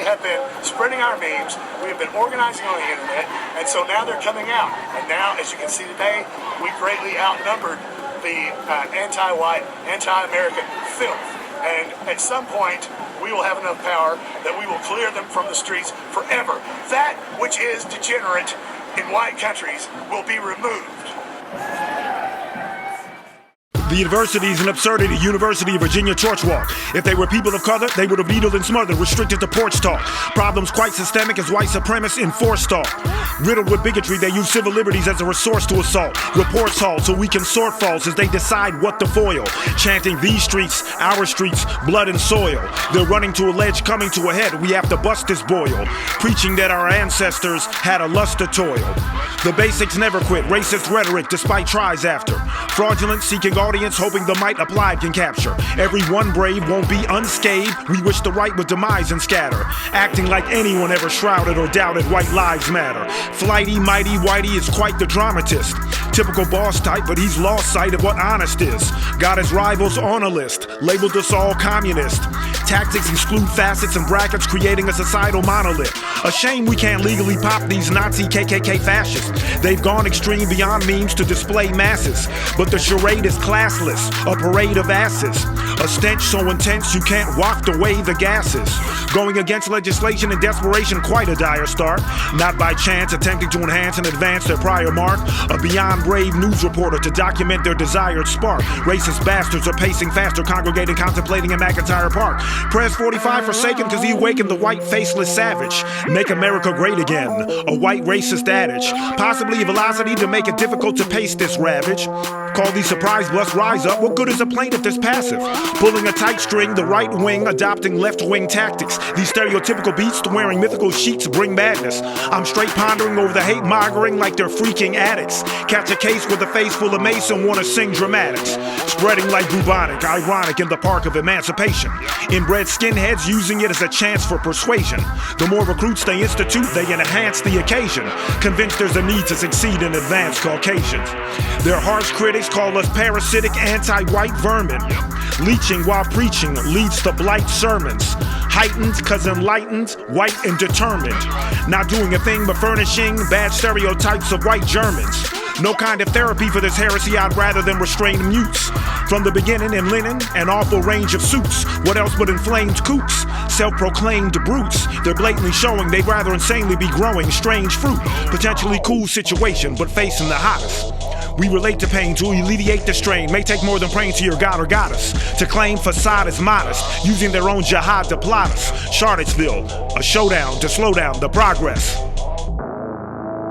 have been spreading our memes. We have been organizing on the internet, and so now they're coming out. And now, as you can see today, we greatly outnumbered the anti-white, anti-American filth. And at some point, we will have enough power that we will clear them from the streets forever. That which is degenerate in white countries will be removed. The adversities and absurdity, University of Virginia Church Walk. If they were people of color, they would have needled and smothered, restricted to porch talk. Problems quite systemic as white supremacists enforce talk. Riddled with bigotry, they use civil liberties as a resource to assault. Reports hauled so we can sort faults as they decide what to foil. Chanting these streets, our streets, blood and soil. They're running to a ledge coming to a head, we have to bust this boil. Preaching that our ancestors had a lust to toil. The basics never quit, racist rhetoric despite tries after. Fraudulent seeking audience hoping the might applied can capture. Every one brave won't be unscathed. We wish the right would demise and scatter. Acting like anyone ever shrouded or doubted white lives matter. Flighty, mighty, whitey is quite the dramatist. Typical boss type, but he's lost sight of what honest is. Got his rivals on a list, labeled us all communist. Tactics exclude facets and brackets, creating a societal monolith. A shame we can't legally pop these Nazi KKK fascists. They've gone extreme beyond memes to display masses. But the charade is classless, a parade of asses. A stench so intense you can't waft away the gases. Going against legislation in desperation, quite a dire start. Not by chance, attempting to enhance and advance their prior mark. A beyond brave news reporter to document their desired spark. Racist bastards are pacing faster, congregating, contemplating in McIntyre Park. Press 45 forsaken because he awakened the white faceless savage. Make America great again, a white racist adage. Possibly a velocity to make it difficult to pace this ravage. Call these surprise blusts rise up, what good is a plaintiff that's passive? Pulling a tight string, the right wing adopting left wing tactics. These stereotypical beats to wearing mythical sheets bring madness. I'm straight pondering over the hate mongering like they're freaking addicts. Catch a case with a face full of mace and wanna sing dramatics. Spreading like bubonic, ironic in the park of emancipation. Inbred skinheads using it as a chance for persuasion. The more recruits they institute, they enhance the occasion. Convinced there's a need to succeed in advanced Caucasians. Their harsh critics call us parasitic anti-white vermin. Leeching while preaching leads to blight sermons. Heightened cause enlightened, white and determined. Not doing a thing but furnishing bad stereotypes of white Germans. No kind of therapy for this heresy, I'd rather than restrain mutes. From the beginning in linen, an awful range of suits. What else but inflamed kooks? Self-proclaimed brutes. They're blatantly showing they'd rather insanely be growing strange fruit. Potentially cool situation, but facing the hottest. We relate to pain to alleviate the strain. May take more than praying to your god or goddess. To claim facade is modest, using their own jihad to plot us. Charlottesville, a showdown to slow down the progress.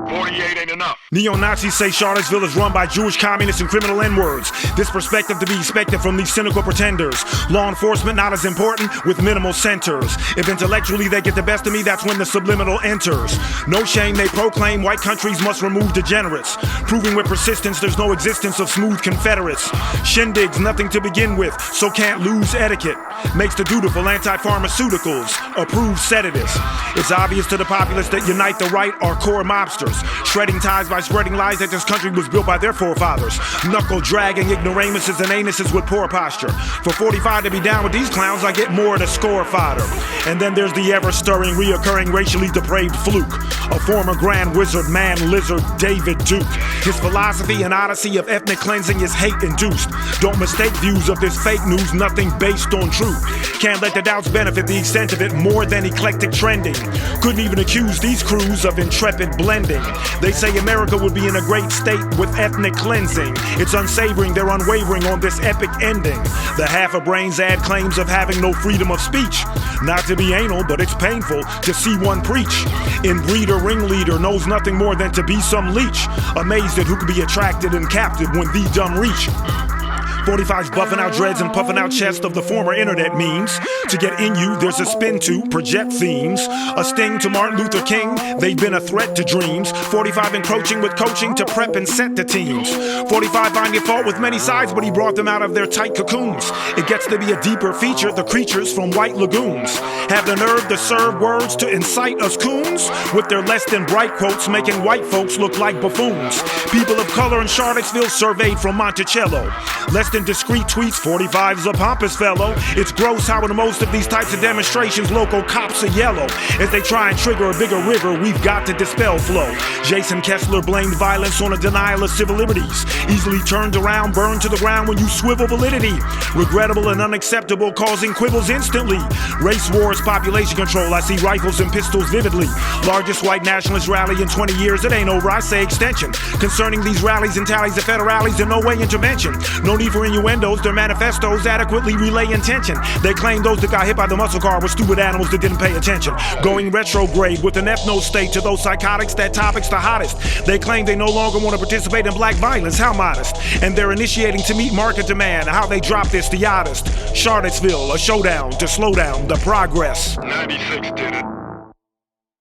48 ain't enough. Neo-Nazis say Charlottesville is run by Jewish communists and criminal N-words. This perspective to be expected from these cynical pretenders. Law enforcement not as important with minimal centers. If intellectually they get the best of me, that's when the subliminal enters. No shame they proclaim white countries must remove degenerates. Proving with persistence there's no existence of smooth Confederates. Shindigs nothing to begin with, so can't lose etiquette. Makes the dutiful anti-pharmaceuticals approve sedatives. It's obvious to the populace that unite the right are core mobsters. Shredding ties by spreading lies that this country was built by their forefathers. Knuckle dragging ignoramuses and anuses with poor posture. For 45 to be down with these clowns, I get more to score fodder. And then there's the ever-stirring, reoccurring, racially depraved fluke. A former grand wizard, man lizard, David Duke. His philosophy and odyssey of ethnic cleansing is hate-induced. Don't mistake views of this fake news, nothing based on truth. Can't let the doubts benefit the extent of it more than eclectic trending. Couldn't even accuse these crews of intrepid blending. They say America would be in a great state with ethnic cleansing. It's unsavoring, they're unwavering on this epic ending. The half of brains add claims of having no freedom of speech. Not to be anal, but it's painful to see one preach. Inbreeder ringleader knows nothing more than to be some leech. Amazed at who could be attracted and captive when the dumb reach. 45's buffing out dreads and puffing out chest of the former internet memes. To get in you, there's a spin to project themes. A sting to Martin Luther King, they've been a threat to dreams. 45 encroaching with coaching to prep and set the teams. 45 finding fault with many sides, but he brought them out of their tight cocoons. It gets to be a deeper feature, the creatures from white lagoons. Have the nerve to serve words to incite us coons, with their less than bright quotes making white folks look like buffoons. People of color in Charlottesville surveyed from Monticello. Less than and discreet tweets, 45's a pompous fellow. It's gross how in most of these types of demonstrations, local cops are yellow. As they try and trigger a bigger river, we've got to dispel flow. Jason Kessler blamed violence on a denial of civil liberties. Easily turned around, burned to the ground when you swivel validity. Regrettable and unacceptable, causing quibbles instantly. Race wars, population control, I see rifles and pistols vividly. Largest white nationalist rally in 20 years, it ain't over, I say extension. Concerning these rallies and tallies of federales, in no way intervention. No need for innuendos, their manifestos adequately relay intention. They claim those that got hit by the muscle car were stupid animals that didn't pay attention. Going retrograde with an ethno state to those psychotics, that topic's the hottest. They claim they no longer want to participate in black violence, how modest. And they're initiating to meet market demand, how they drop this, the oddest. Charlottesville, a showdown to slow down the progress. 96 did it.